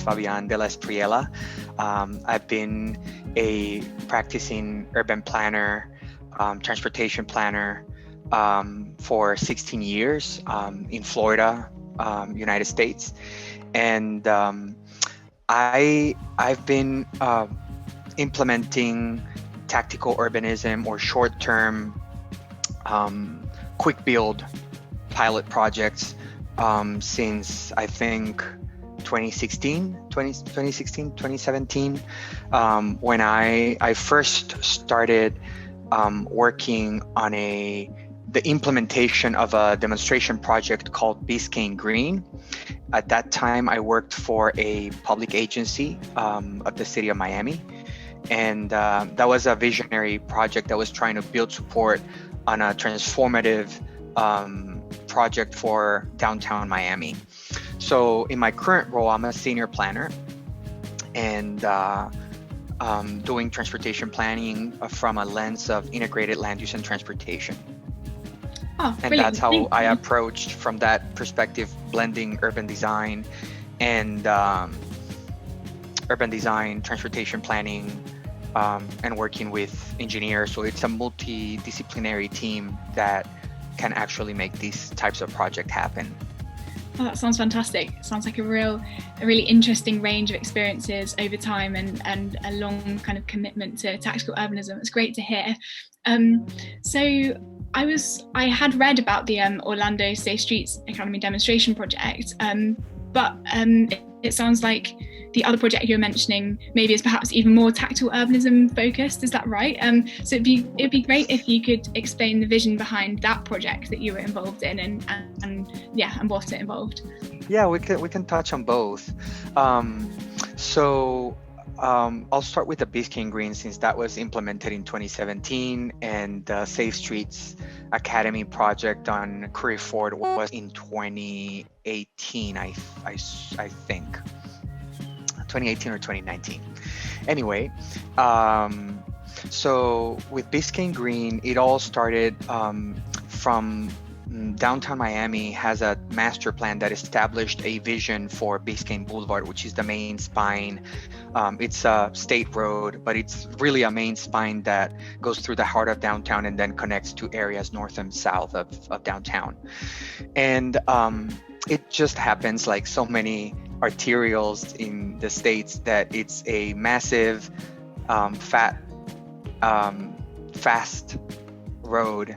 Fabian De La Espriella. I've been a practicing urban planner, transportation planner for 16 years in Florida, United States. And I've been implementing tactical urbanism or short-term quick build pilot projects since I think 2017, when I first started working on the implementation of a demonstration project called Biscayne Green. At that time, I worked for a public agency of the city of Miami. And that was a visionary project that was trying to build support on a transformative project for downtown Miami. So in my current role, I'm a senior planner and doing transportation planning from a lens of integrated land use and transportation. Oh, and brilliant. That's how I approached from that perspective, blending urban design and transportation planning, and working with engineers. So it's a multidisciplinary team that can actually make these types of projects happen. Oh, that sounds fantastic. It sounds like a really interesting range of experiences over time and a long kind of commitment to tactical urbanism. It's great to hear. So I had read about the Orlando Safe Streets Academy demonstration project, but it sounds like the other project you were mentioning maybe is perhaps even more tactical urbanism focused. Is that right? So it'd be great if you could explain the vision behind that project that you were involved in and what it involved. Yeah, we can touch on both. I'll start with the Biscayne Green, since that was implemented in 2017, and the Safe Streets Academy project on Curry Ford was in 2018, I think. 2018 or 2019. Anyway, so with Biscayne Green, it all started from downtown Miami has a master plan that established a vision for Biscayne Boulevard, which is the main spine. It's a state road, but it's really a main spine that goes through the heart of downtown and then connects to areas north and south of downtown. And it just happens, like so many arterials in the States, that it's a massive, fast road,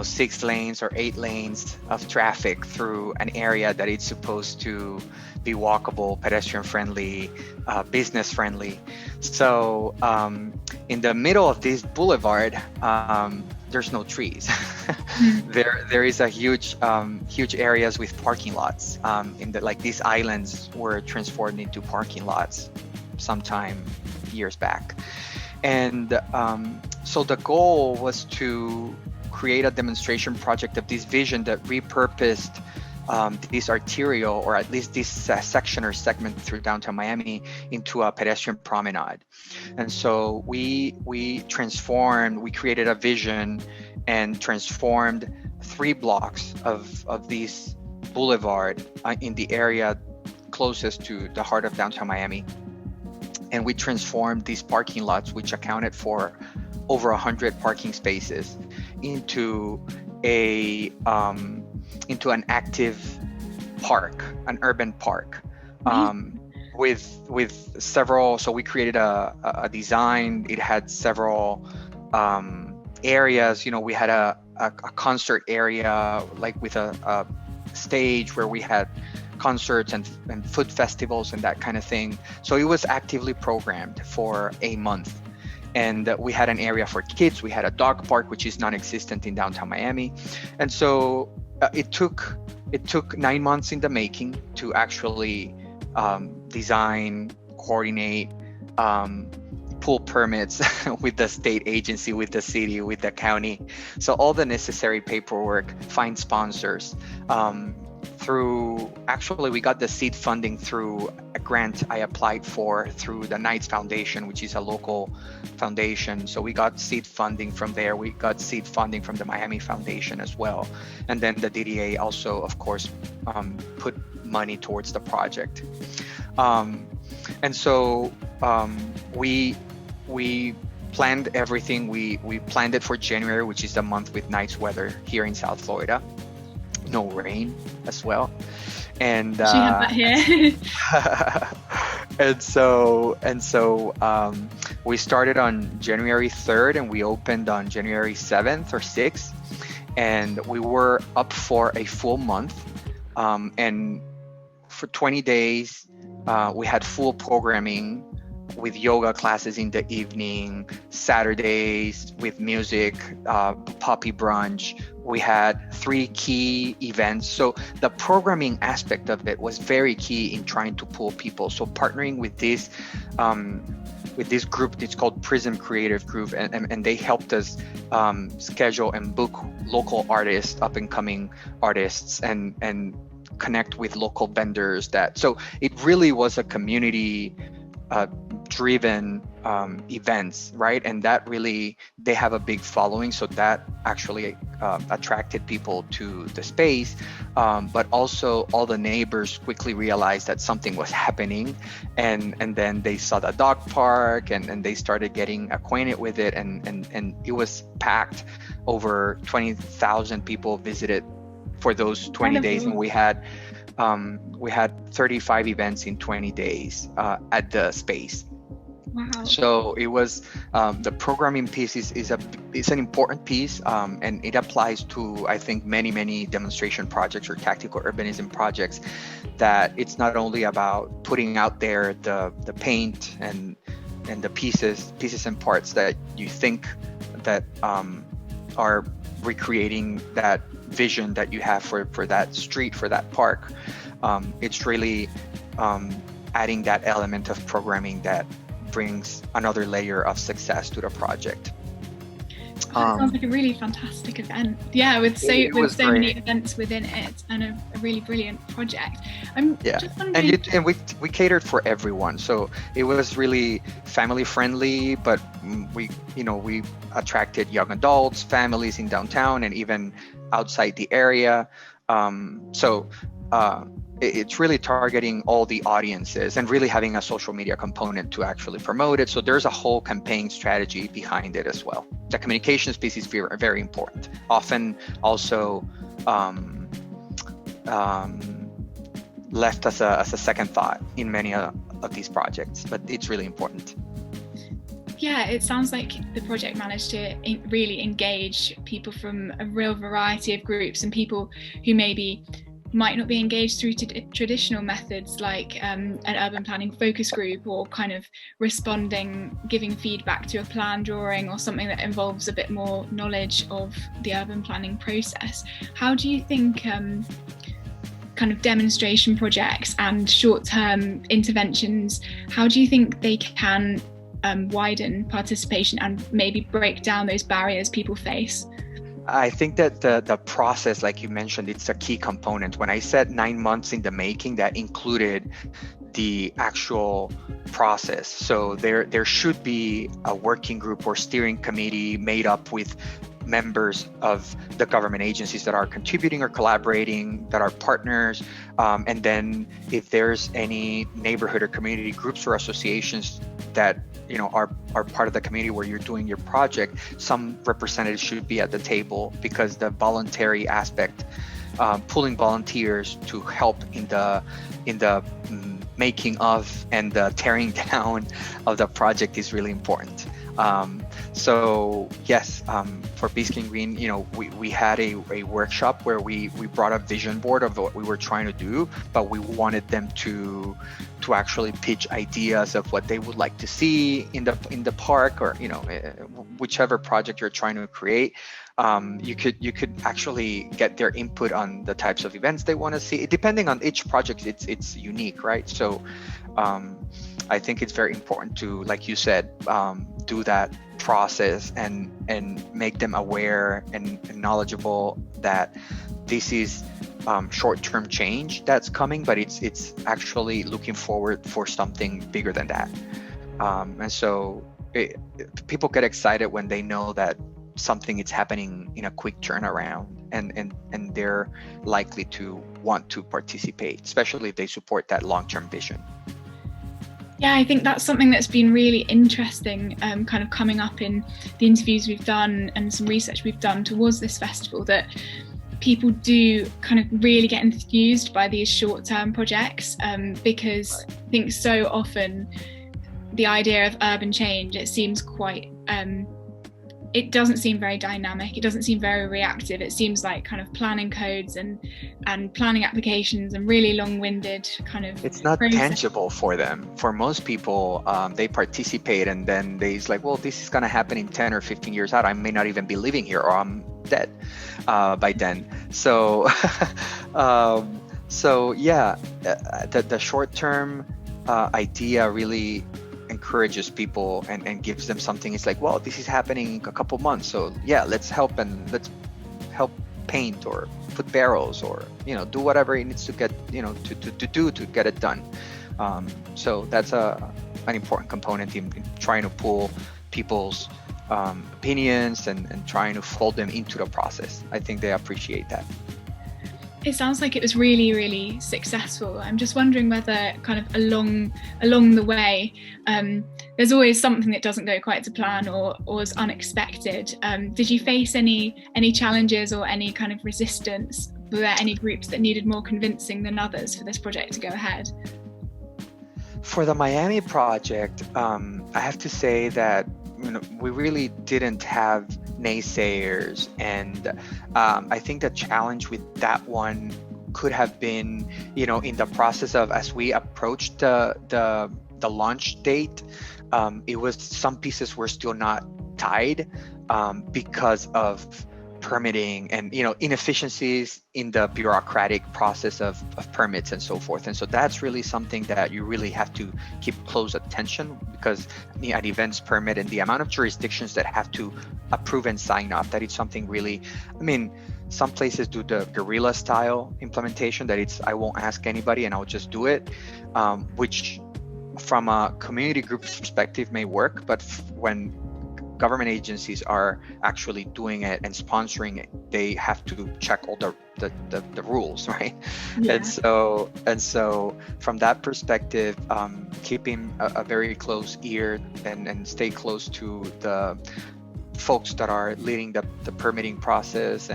6 lanes or 8 lanes of traffic through an area that it's supposed to be walkable, pedestrian friendly, business friendly. So in the middle of this boulevard, there's no trees. There is a huge areas with parking lots. These islands were transformed into parking lots sometime years back. And so the goal was to create a demonstration project of this vision that repurposed this arterial, or at least this section or segment through downtown Miami, into a pedestrian promenade. And so we created a vision and transformed 3 blocks of this boulevard in the area closest to the heart of downtown Miami. And we transformed these parking lots, which accounted for over 100 parking spaces, into an active park, an urban park, with several. So we created a design. It had several areas. We had a concert area, like with a stage where we had concerts and food festivals and that kind of thing. So it was actively programmed for a month. And we had an area for kids. We had a dog park, which is non-existent in downtown Miami. And so it took 9 months in the making to actually design, coordinate, pull permits with the state agency, with the city, with the county. So all the necessary paperwork, find sponsors. We got the seed funding through a grant I applied for through the Knights Foundation, which is a local foundation. So we got seed funding from there. We got seed funding from the Miami Foundation as well. And then the DDA also, of course, put money towards the project. And so we planned everything. We planned it for January, which is the month with nice weather here in South Florida. No rain as well. And She had that here. and so we started on January 3rd and we opened on January 7th or 6th, and we were up for a full month, and for 20 days we had full programming with yoga classes in the evening, Saturdays with music, puppy brunch. We had 3 key events. So the programming aspect of it was very key in trying to pull people. So partnering with this group, it's called Prism Creative Group, and they helped us schedule and book local artists, up and coming artists, and connect with local vendors. So it really was a community driven events, right? And that really, they have a big following, so that actually attracted people to the space, but also all the neighbors quickly realized that something was happening, and then they saw the dog park, and they started getting acquainted with it, and it was packed. Over 20,000 people visited for those 20 days, and we had 35 events in 20 days at the space. Wow. So it was the programming piece is an important piece, and it applies to, I think, many demonstration projects or tactical urbanism projects. That it's not only about putting out there the paint and the pieces and parts that you think that are recreating that vision that you have for that street, for that park. It's really adding that element of programming that brings another layer of success to the project. That sounds like a really fantastic event. Yeah, with so many events within it, and a really brilliant project. I'm just wondering. And we catered for everyone, so it was really family friendly. But we attracted young adults, families in downtown, and even outside the area. It's really targeting all the audiences and really having a social media component to actually promote it. So there's a whole campaign strategy behind it as well. The communications piece is very, very important. Often also left as a second thought in many of these projects, but it's really important. Yeah, it sounds like the project managed to really engage people from a real variety of groups, and people who maybe might not be engaged through traditional methods like an urban planning focus group, or kind of giving feedback to a plan drawing, or something that involves a bit more knowledge of the urban planning process. How do you think kind of demonstration projects and short-term interventions, how do you think they can widen participation and maybe break down those barriers people face? I think that the process, like you mentioned, it's a key component. When I said 9 months in the making, that included the actual process. So there should be a working group or steering committee made up with members of the government agencies that are contributing or collaborating, that are partners. And then if there's any neighborhood or community groups or associations that are part of the community where you're doing your project, some representatives should be at the table, because the voluntary aspect, pulling volunteers to help in the making of and the tearing down of the project is really important. So yes, for Biscayne Green, we had a workshop where we brought a vision board of what we were trying to do, but we wanted them to actually pitch ideas of what they would like to see in the park, or whichever project you're trying to create. You could actually get their input on the types of events they want to see. Depending on each project, it's unique, right? So I think it's very important to, like you said, do that process and make them aware and knowledgeable that this is short-term change that's coming, but it's actually looking forward for something bigger than that. And so people get excited when they know that something is happening in a quick turnaround, and they're likely to want to participate, especially if they support that long-term vision. Yeah, I think that's something that's been really interesting, kind of coming up in the interviews we've done and some research we've done towards this festival, that people do kind of really get enthused by these short-term projects, because I think so often the idea of urban change, it seems quite it doesn't seem very dynamic, it doesn't seem very reactive, it seems like kind of planning codes and planning applications and really long-winded kind of it's not process. tangible for them. For most people, they participate and then they's like, well, this is going to happen in 10 or 15 years out, I may not even be living here, or I'm dead by then. So so yeah, the short-term idea really encourages people and gives them something. It's like, well, this is happening in a couple months, so yeah, let's help paint or put barrels, or do whatever it needs to get to get it done. So that's an important component in trying to pull people's opinions and trying to fold them into the process. I think they appreciate that. It sounds like it was really, really successful. I'm just wondering whether kind of along the way, there's always something that doesn't go quite to plan or is unexpected. Did you face any challenges or any kind of resistance? Were there any groups that needed more convincing than others for this project to go ahead? For the Miami project, I have to say that we really didn't have naysayers, and I think the challenge with that one could have been, in the process of, as we approached the launch date, it was, some pieces were still not tied because of permitting and inefficiencies in the bureaucratic process of permits and so forth. And so that's really something that you really have to keep close attention, because an events permit and the amount of jurisdictions that have to approve and sign off, that it's something really, some places do the guerrilla style implementation, that it's, I won't ask anybody and I'll just do it, which from a community group perspective may work, but when government agencies are actually doing it and sponsoring it, they have to check all the rules, right? Yeah. And so from that perspective, keeping a very close ear and stay close to the folks that are leading the permitting process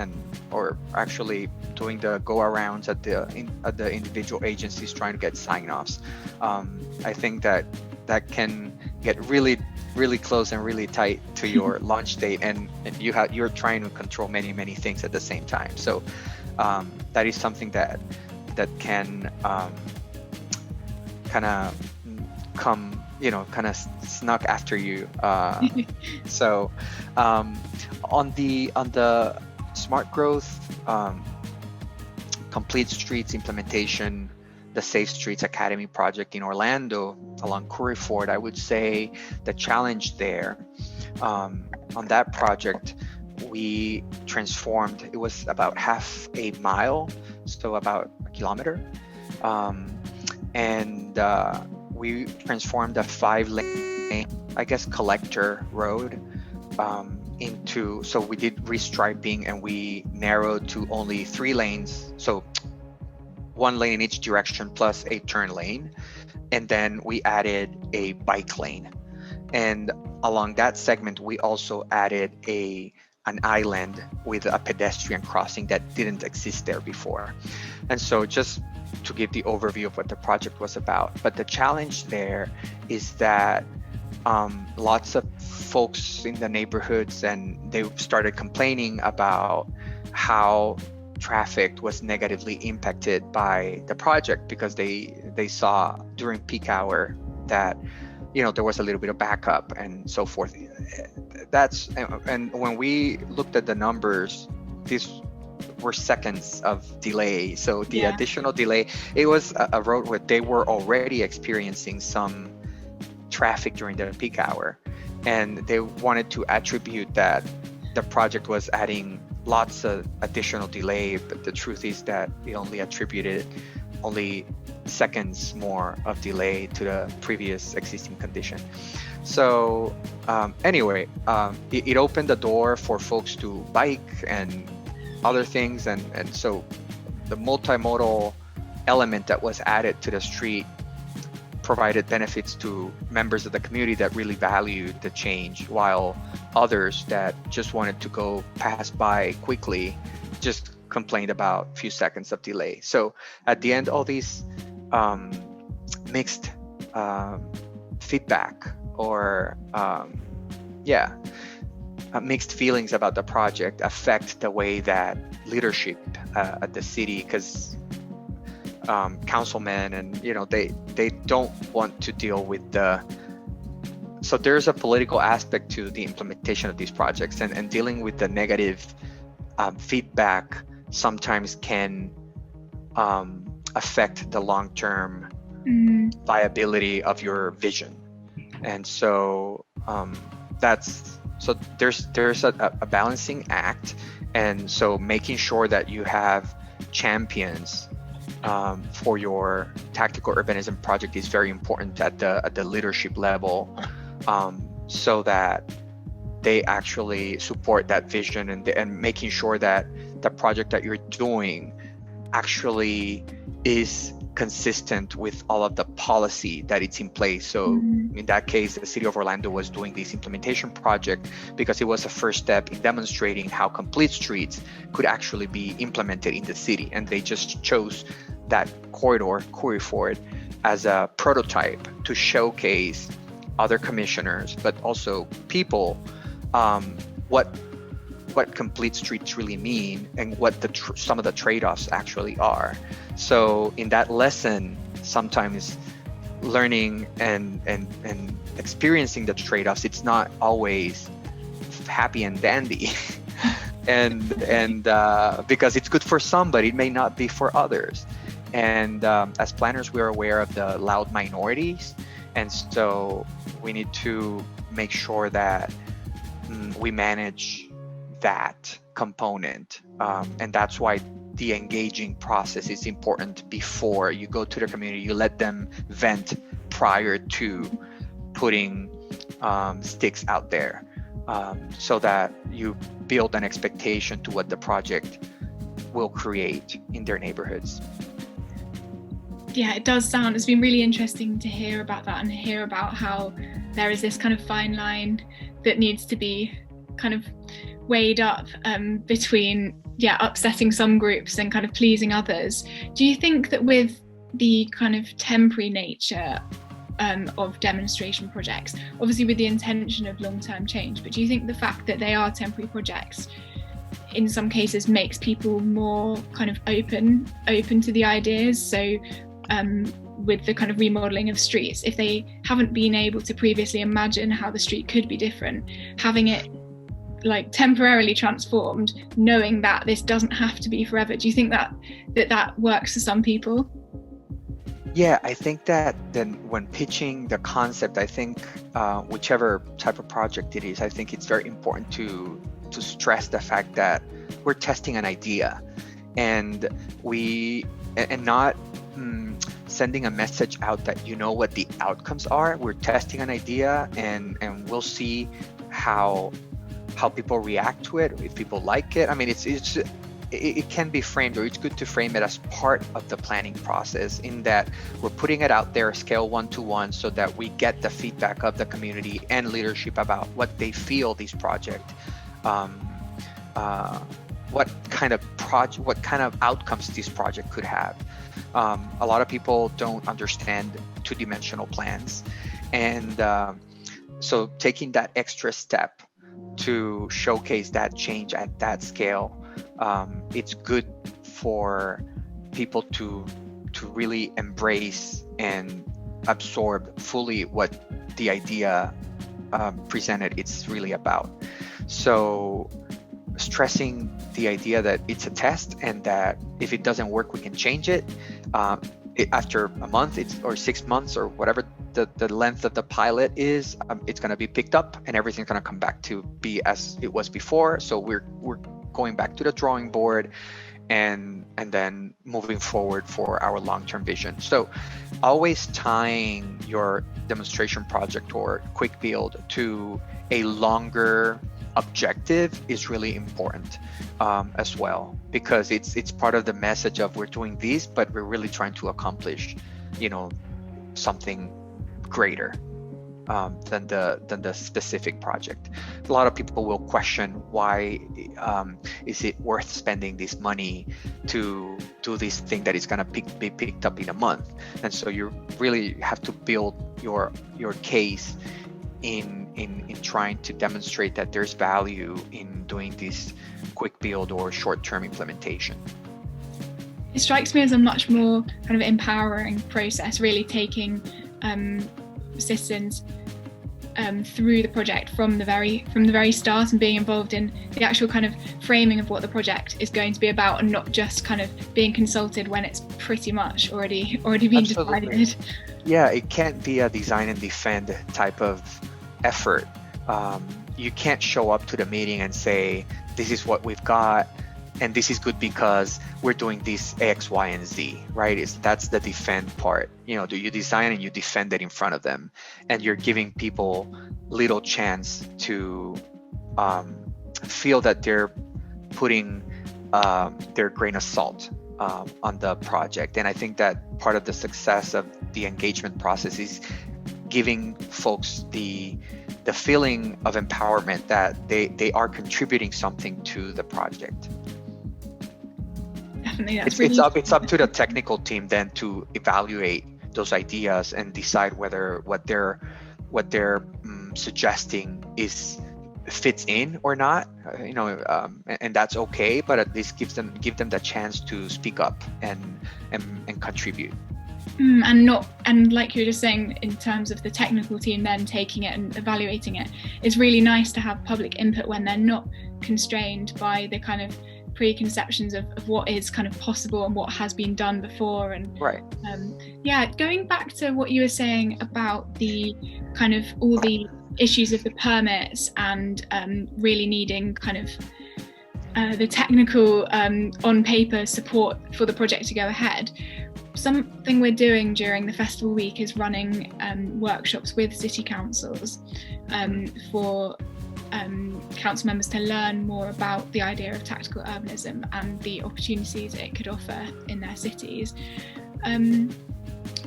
or actually doing the go-arounds at the individual agencies trying to get sign-offs. I think that can get really close and really tight to your launch date, and you're trying to control many things at the same time. So that is something that can kind of come, kind of snuck after you. So on the smart growth, complete streets implementation, the Safe Streets Academy project in Orlando along Curry Ford, I would say the challenge there, on that project, we transformed, it was about half a mile, so about a kilometer, and we transformed a 5-lane, I guess, collector road into, so we did restriping and we narrowed to only 3 lanes, so 1 lane in each direction plus a turn lane, and then we added a bike lane, and along that segment we also added an island with a pedestrian crossing that didn't exist there before. And so just to give the overview of what the project was about, but the challenge there is that lots of folks in the neighborhoods, and they started complaining about how traffic was negatively impacted by the project, because they saw during peak hour that there was a little bit of backup and so forth. And when we looked at the numbers, these were seconds of delay. So the additional delay, it was a road where they were already experiencing some traffic during the peak hour, and they wanted to attribute that the project was adding lots of additional delay, but the truth is that it only attributed seconds more of delay to the previous existing condition. So anyway, it opened the door for folks to bike and other things, and so the multimodal element that was added to the street provided benefits to members of the community that really valued the change, while others that just wanted to go pass by quickly just complained about a few seconds of delay. So at the end, all these mixed feedback or mixed feelings about the project affect the way that leadership at the city, because councilmen and they don't want to deal with so there's a political aspect to the implementation of these projects, and dealing with the negative feedback sometimes can affect the long-term viability of your vision. And so there's a balancing act, and so making sure that you have champions for your tactical urbanism project is very important at the leadership level, so that they actually support that vision, and making sure that the project that you're doing actually is consistent with all of the policy that it's in place. So in that case, the city of Orlando was doing this implementation project because it was a first step in demonstrating how complete streets could actually be implemented in the city, and they just chose that corridor Ford as a prototype to showcase other commissioners, but also people, what complete streets really mean, and what some of the trade-offs actually are. So in that lesson, sometimes learning and experiencing the trade-offs, it's not always happy and dandy. and because it's good for some, but it may not be for others. And as planners, we're aware of the loud minorities, and so we need to make sure that we manage that component, and that's why the engaging process is important. Before you go to the community, you let them vent prior to putting sticks out there, so that you build an expectation to what the project will create in their neighborhoods. Yeah, it's been really interesting to hear about that, and hear about how there is this kind of fine line that needs to be kind of weighed up between upsetting some groups and kind of pleasing others. Do you think that with the kind of temporary nature of demonstration projects, obviously with the intention of long-term change, but do you think the fact that they are temporary projects in some cases makes people more kind of open to the ideas? So with the kind of remodeling of streets, if they haven't been able to previously imagine how the street could be different, having it like temporarily transformed, knowing that this doesn't have to be forever, do you think that works for some people? Yeah, I think that then when pitching the concept, I think whichever type of project it is, I think it's very important to stress the fact that we're testing an idea, and not sending a message out that what the outcomes are. We're testing an idea, and we'll see how people react to it, if people like it. I mean, it can be framed, or it's good to frame it as part of the planning process, in that we're putting it out there scale 1-to-1, so that we get the feedback of the community and leadership about what they feel this project, what kind of outcomes this project could have. A lot of people don't understand two-dimensional plans, and so taking that extra step to showcase that change at that scale, it's good for people to really embrace and absorb fully what the idea presented it's really about. So stressing the idea that it's a test, and that if it doesn't work, we can change it. After a month, or 6 months, or whatever the length of the pilot is, it's going to be picked up, and everything's going to come back to be as it was before. So we're going back to the drawing board, and then moving forward for our long-term vision. So always tying your demonstration project or quick build to a longer objective is really important as well, because it's part of the message of we're doing this, but we're really trying to accomplish something greater than the specific project. A lot of people will question why is it worth spending this money to do this thing that is going to be picked up in a month. And so you really have to build your case in trying to demonstrate that there's value in doing this quick build or short-term implementation. It strikes me as a much more kind of empowering process, really taking citizens through the project from the very start, and being involved in the actual kind of framing of what the project is going to be about, and not just kind of being consulted when it's pretty much already been decided. Yeah, it can't be a design and defend type of effort. You can't show up to the meeting and say, this is what we've got, and this is good because we're doing this X, Y, and Z, right? That's the defend part. You design and you defend it in front of them, and you're giving people little chance to feel that they're putting their grain of salt on the project. And I think that part of the success of the engagement process is giving folks the feeling of empowerment that they are contributing something to the project. Definitely, it's up to the technical team then to evaluate those ideas and decide whether what they're suggesting fits in or not. And that's okay, but at least give them the chance to speak up and contribute. And like you were just saying, in terms of the technical team then taking it and evaluating it, it's really nice to have public input when they're not constrained by the kind of preconceptions of what is kind of possible and what has been done before. And right. Going back to what you were saying about the kind of all the issues of the permits and really needing kind of the technical on paper support for the project to go ahead. Something we're doing during the festival week is running workshops with city councils for council members to learn more about the idea of tactical urbanism and the opportunities it could offer in their cities.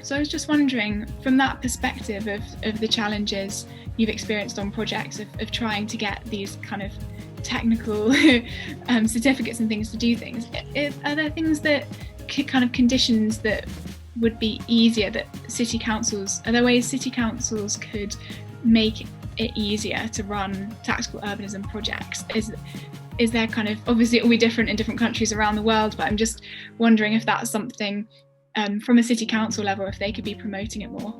So I was just wondering, from that perspective of the challenges you've experienced on projects of trying to get these kind of technical certificates and things to do things, are there things that kind of conditions that would be easier that are there ways city councils could make it easier to run tactical urbanism projects? Is there kind of, obviously it will be different in different countries around the world, but I'm just wondering if that's something from a city council level, if they could be promoting it more.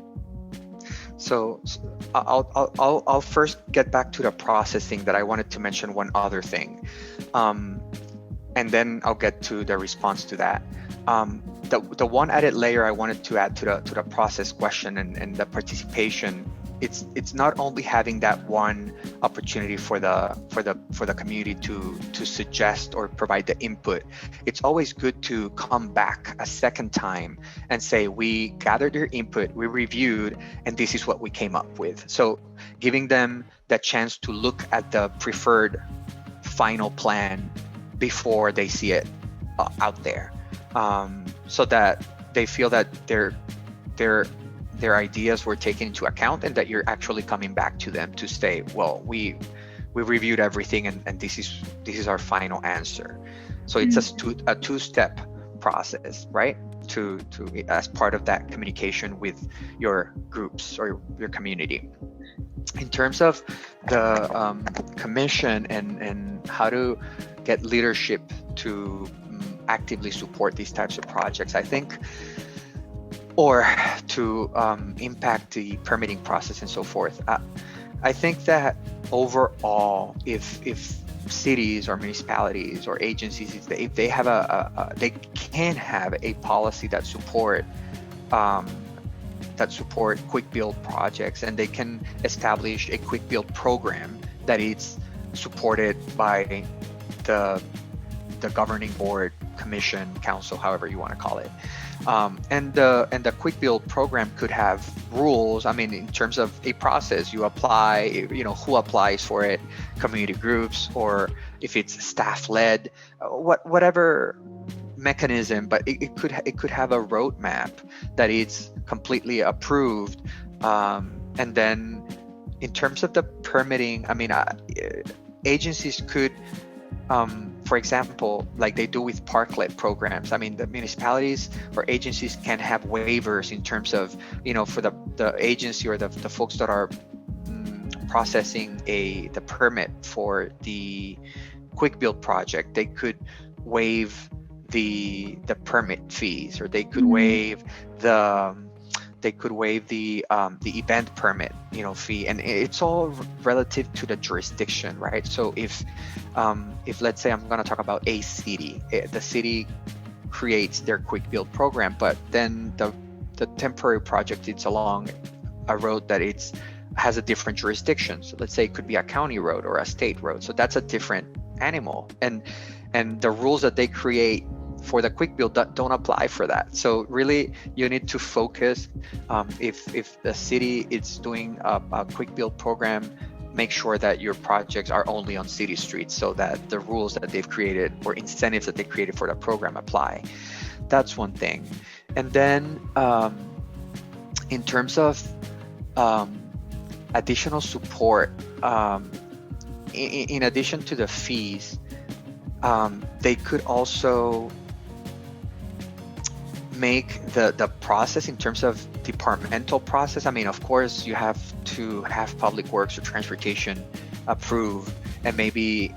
So I'll first get back to the processing that I wanted to mention one other thing, and then I'll get to the response to that. The one added layer I wanted to add to the process question and the participation, it's not only having that one opportunity for the community to suggest or provide the input. It's always good to come back a second time and say, we gathered your input, we reviewed, and this is what we came up with. So giving them the chance to look at the preferred final plan before they see it out there, so that they feel that their ideas were taken into account, and that you're actually coming back to them to say, well, we reviewed everything, and this is our final answer. So it's a two-step process, right? To as part of that communication with your groups or your community. In terms of the commission and how to get leadership to actively support these types of projects, I think, or to impact the permitting process and so forth. I think that overall, if cities or municipalities or agencies, if they have they can have a policy that support quick build projects, and they can establish a quick build program that is supported by the governing board, commission, council, however you want to call it. And the quick build program could have rules. I mean, in terms of a process, you apply, who applies for it, community groups, or if it's staff led, whatever mechanism, but it could have a roadmap that is completely approved. And then in terms of the permitting, I mean, agencies could, for example, like they do with parklet programs. I mean, the municipalities or agencies can have waivers in terms of, for the agency or the folks that are processing the permit for the quick build project. They could waive the permit fees, or they could waive the event permit fee, and it's all relative to the jurisdiction, right? So if let's say I'm going to talk about a city, the city creates their quick build program, but then the temporary project, it's along a road that has a different jurisdiction. So let's say it could be a county road or a state road, so that's a different animal, and the rules that they create for the quick build don't apply for that. So really, you need to focus. If the city is doing a quick build program, make sure that your projects are only on city streets, so that the rules that they've created or incentives that they created for the program apply. That's one thing. And then in terms of additional support, in addition to the fees, they could also make the process in terms of departmental process. I mean, of course, you have to have public works or transportation approved, and maybe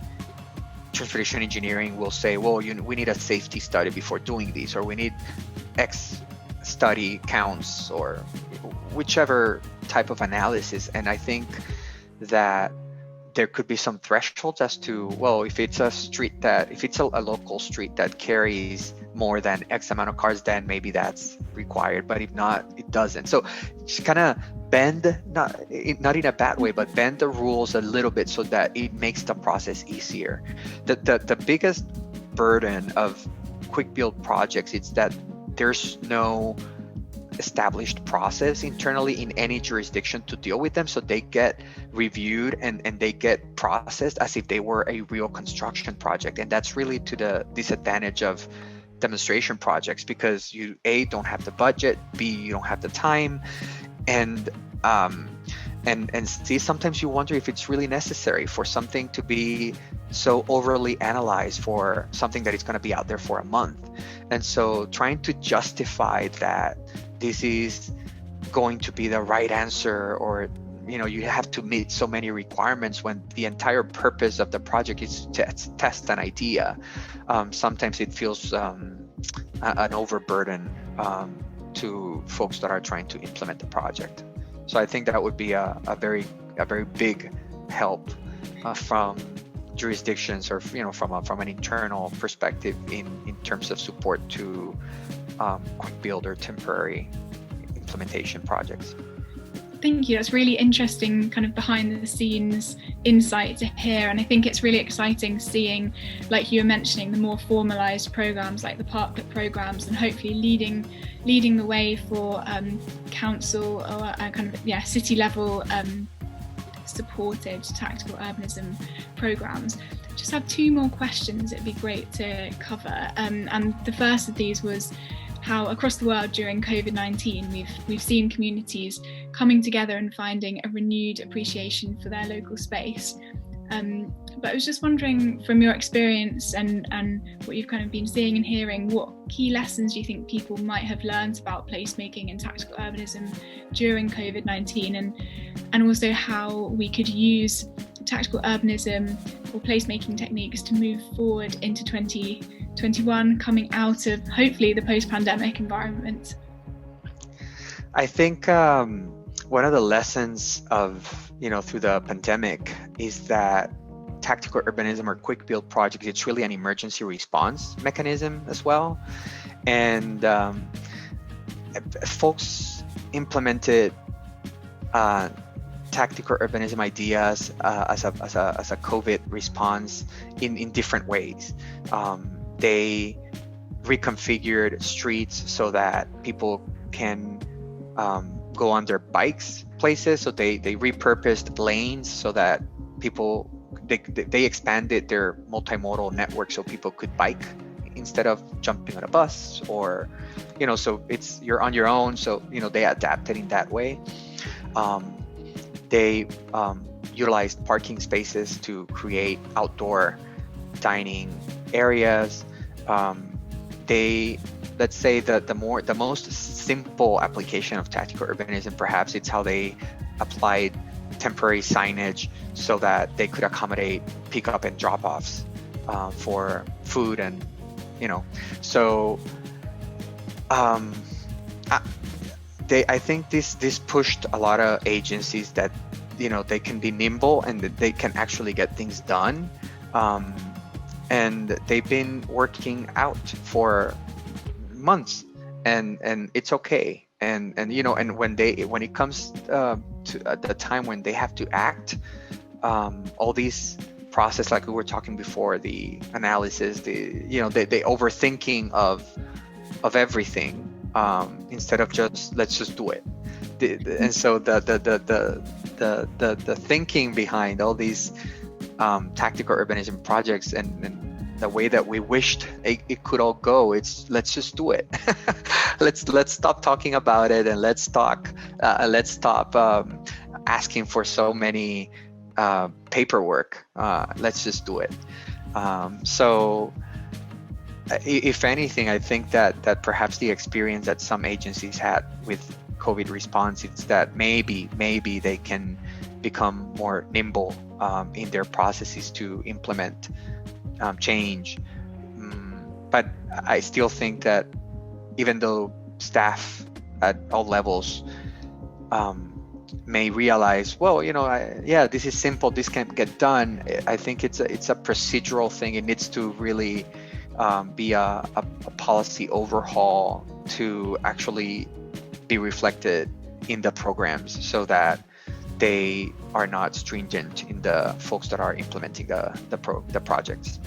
transportation engineering will say, well, we need a safety study before doing these, or we need X study counts, or whichever type of analysis. And I think that there could be some thresholds as to, well, if it's a local street that carries more than X amount of cars, then maybe that's required. But if not, it doesn't. So just kind of bend, not in a bad way, but bend the rules a little bit so that it makes the process easier. The biggest burden of quick build projects is that there's no established process internally in any jurisdiction to deal with them, so they get reviewed and they get processed as if they were a real construction project, and that's really to the disadvantage of demonstration projects, because you don't have the budget, B, you don't have the time, and C, sometimes you wonder if it's really necessary for something to be so overly analyzed for something that is going to be out there for a month. And so trying to justify that this is going to be the right answer, or you have to meet so many requirements when the entire purpose of the project is to test an idea, sometimes it feels an overburden to folks that are trying to implement the project. So I think that would be a very big help from jurisdictions, or from an internal perspective in terms of support to quick build or temporary implementation projects. Thank you. That's really interesting, kind of behind the scenes insight to hear. And I think it's really exciting seeing, like you were mentioning, the more formalized programs like the parklet programs, and hopefully leading the way for council or kind of city level supported tactical urbanism programs. Just have two more questions it'd be great to cover. And the first of these was how across the world during COVID-19 we've seen communities coming together and finding a renewed appreciation for their local space. But I was just wondering, from your experience and what you've kind of been seeing and hearing, what key lessons do you think people might have learned about placemaking and tactical urbanism during COVID-19, and also how we could use tactical urbanism or placemaking techniques to move forward into 2021, coming out of hopefully the post-pandemic environment? I think one of the lessons of through the pandemic is that tactical urbanism or quick build projects, it's really an emergency response mechanism as well, and folks implemented tactical urbanism ideas as a COVID response in different ways. They reconfigured streets so that people can go on their bikes places. So they repurposed lanes so that people, they expanded their multimodal network so people could bike instead of jumping on a bus, or so you're on your own. So they adapted in that way. They utilized parking spaces to create outdoor dining areas. Let's say the most simple application of tactical urbanism, perhaps, it's how they applied temporary signage so that they could accommodate pickup and drop-offs for food, and so I think this pushed a lot of agencies that they can be nimble and that they can actually get things done, and they've been working out for months, and it's okay. And when it comes to the time when they have to act, all these process, like we were talking before, the analysis, the overthinking of everything, instead of just let's just do it. And so the thinking behind all these tactical urbanism projects, and the way that we wished it could all go, it's let's just do it. let's stop talking about it, and let's stop asking for so many paperwork. Let's just do it. So if anything, I think that perhaps the experience that some agencies had with COVID response is that maybe they can become more nimble in their processes to implement change. But I still think that even though staff at all levels may realize, well, this is simple, this can get done, I think it's a procedural thing. It needs to really be a policy overhaul to actually be reflected in the programs, so that they are not stringent in the folks that are implementing the projects.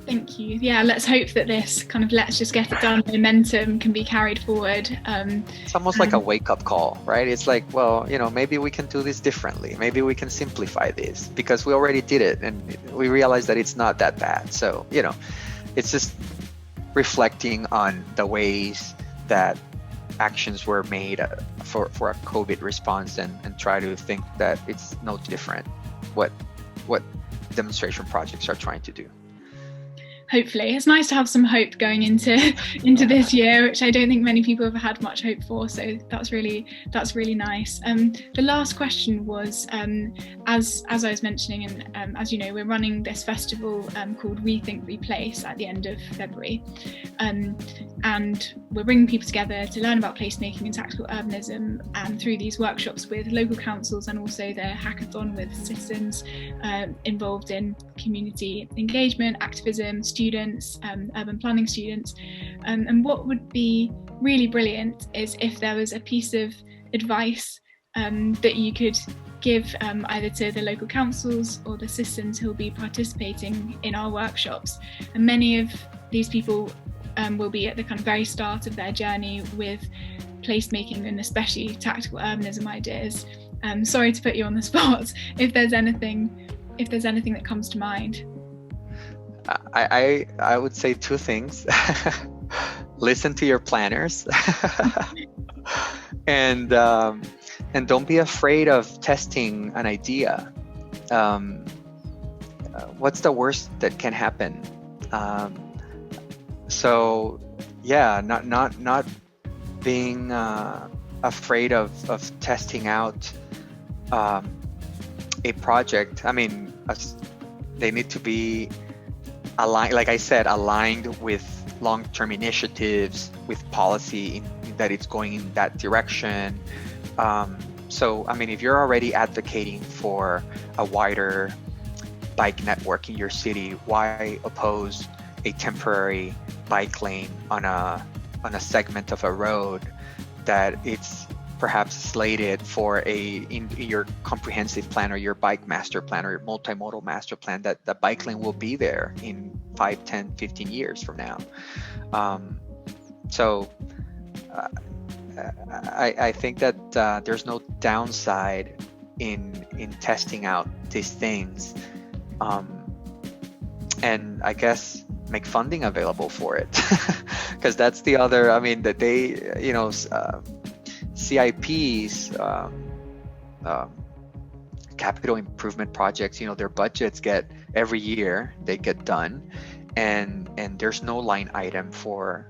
Thank you. Yeah, let's hope that this kind of let's just get it done momentum can be carried forward. It's almost like a wake-up call, right? It's like, well, maybe we can do this differently. Maybe we can simplify this, because we already did it and we realized that it's not that bad. So, it's just reflecting on the ways that actions were made for a COVID response, and try to think that it's no different what demonstration projects are trying to do. Hopefully, it's nice to have some hope going into this year, which I don't think many people have had much hope for. So that's really nice. The last question was, as I was mentioning, and as you know, we're running this festival called Rethink Re at the end of February, and we're bringing people together to learn about placemaking and tactical urbanism, and through these workshops with local councils, and also the hackathon with citizens involved in community engagement, activism, students, urban planning students, and what would be really brilliant is if there was a piece of advice that you could give either to the local councils or the citizens who will be participating in our workshops. And many of these people will be at the kind of very start of their journey with placemaking, and especially tactical urbanism ideas. Sorry to put you on the spot. If there's anything that comes to mind. I would say two things. Listen to your planners, and don't be afraid of testing an idea. What's the worst that can happen? So yeah, not being afraid of testing out a project. I mean, they need to be aligned, like I said, aligned with long-term initiatives, with policy that it's going in that direction. So, I mean, if you're already advocating for a wider bike network in your city, why oppose a temporary bike lane on a segment of a road that it's perhaps slated for in your comprehensive plan, or your bike master plan, or your multimodal master plan, that the bike lane will be there in 5, 10, 15 years from now. I think that there's no downside in testing out these things. And I guess make funding available for it, because that's the other. I mean, that they, CIPs, capital improvement projects, their budgets get every year they get done, and there's no line item for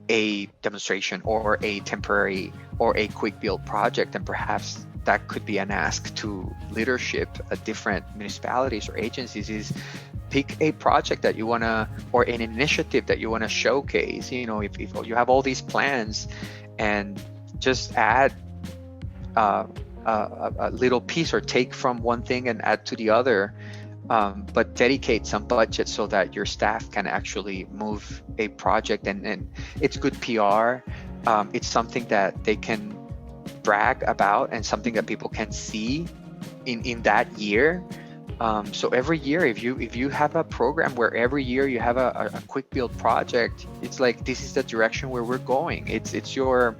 a demonstration or a temporary or a quick build project. And perhaps that could be an ask to leadership at different municipalities or agencies, is pick a project that you want to, or an initiative that you want to showcase. If you have all these plans, and just add a little piece, or take from one thing and add to the other, but dedicate some budget so that your staff can actually move a project, and it's good PR. It's something that they can brag about, and something that people can see in that year. So every year, if you have a program where every year you have a quick build project, it's like, this is the direction where we're going. It's the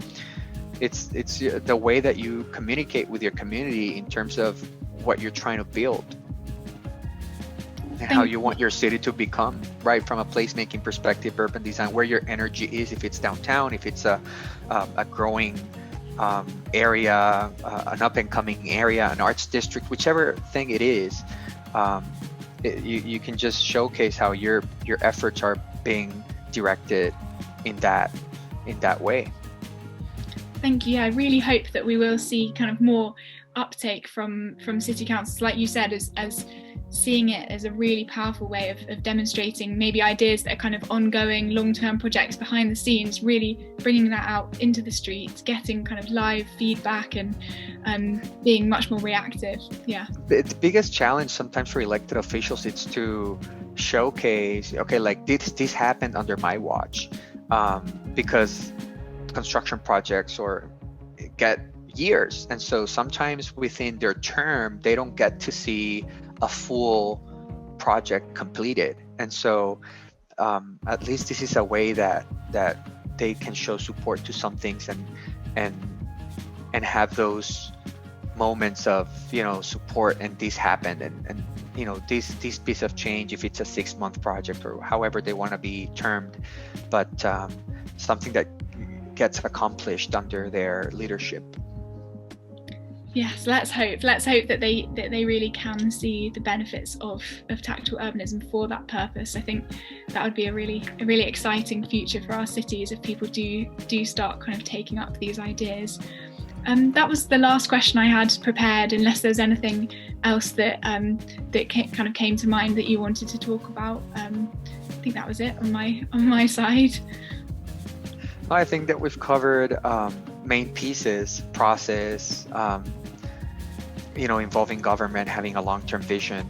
way that you communicate with your community in terms of what you're trying to build and how you want your city to become, right? From a placemaking perspective, urban design, where your energy is, if it's downtown, if it's a growing area, an up and coming area, an arts district, whichever thing it is, you can just showcase how your efforts are being directed in that way. Thank you. I really hope that we will see kind of more uptake from city councils, like you said, as seeing it as a really powerful way of demonstrating maybe ideas that are kind of ongoing long-term projects behind the scenes, really bringing that out into the streets, getting kind of live feedback, and being much more reactive. Yeah. The biggest challenge sometimes for elected officials is to showcase, okay, like this happened under my watch, because construction projects get years, and so sometimes within their term they don't get to see a full project completed. And so at least this is a way that they can show support to some things, and have those moments of support, and this happened, and this piece of change, if it's a 6-month project or however they want to be termed, but something that gets accomplished under their leadership. Yes, let's hope that they really can see the benefits of tactical urbanism for that purpose. I think that would be a really exciting future for our cities if people do start kind of taking up these ideas. That was the last question I had prepared, unless there's anything else that kind of came to mind that you wanted to talk about. I think that was it on my side. I think that we've covered main pieces, process, involving government, having a long-term vision,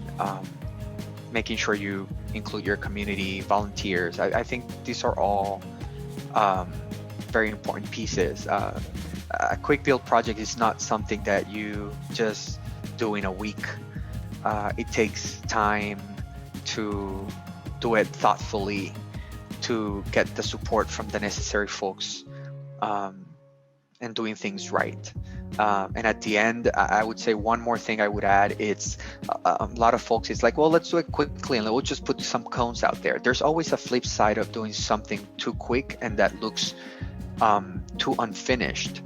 making sure you include your community, volunteers. I think these are all very important pieces. A quick build project is not something that you just do in a week. It takes time to do it thoughtfully, to get the support from the necessary folks, and doing things right. And at the end, I would say one more thing I would add. It's a lot of folks, it's like, well, let's do it quickly and we'll just put some cones out there. There's always a flip side of doing something too quick and that looks too unfinished.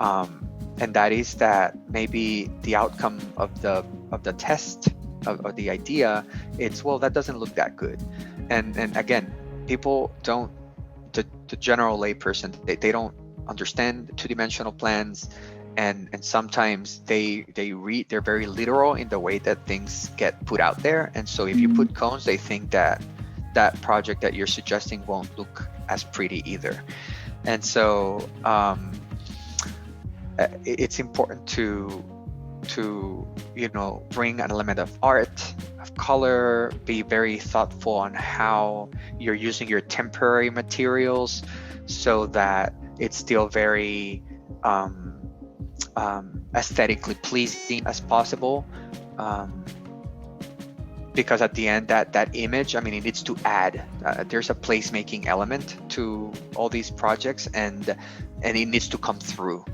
And that is that maybe the outcome of the test of the idea, it's, well, that doesn't look that good. And again, people don't, the general layperson, they don't understand two-dimensional plans, and sometimes they're very literal in the way that things get put out there. And so if you put cones, they think that project that you're suggesting won't look as pretty either. And so it's important to bring an element of art, of color, be very thoughtful on how you're using your temporary materials so that it's still very aesthetically pleasing as possible, because at the end that image, I mean, it needs to add, there's a placemaking element to all these projects, and it needs to come through.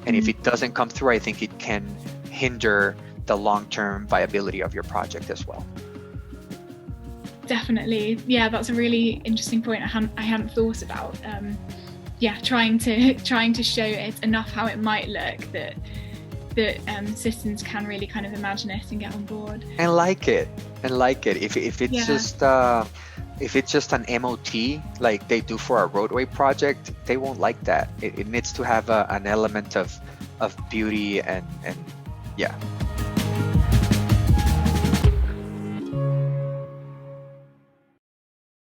And if it doesn't come through, I think it can hinder the long-term viability of your project as well. Definitely. Yeah, that's a really interesting point I hadn't thought about. Trying to show it enough how it might look that citizens can really kind of imagine it and get on board and like it. If it's just if it's just an MOT like they do for a roadway project, they won't like that. It needs to have an element of beauty and yeah.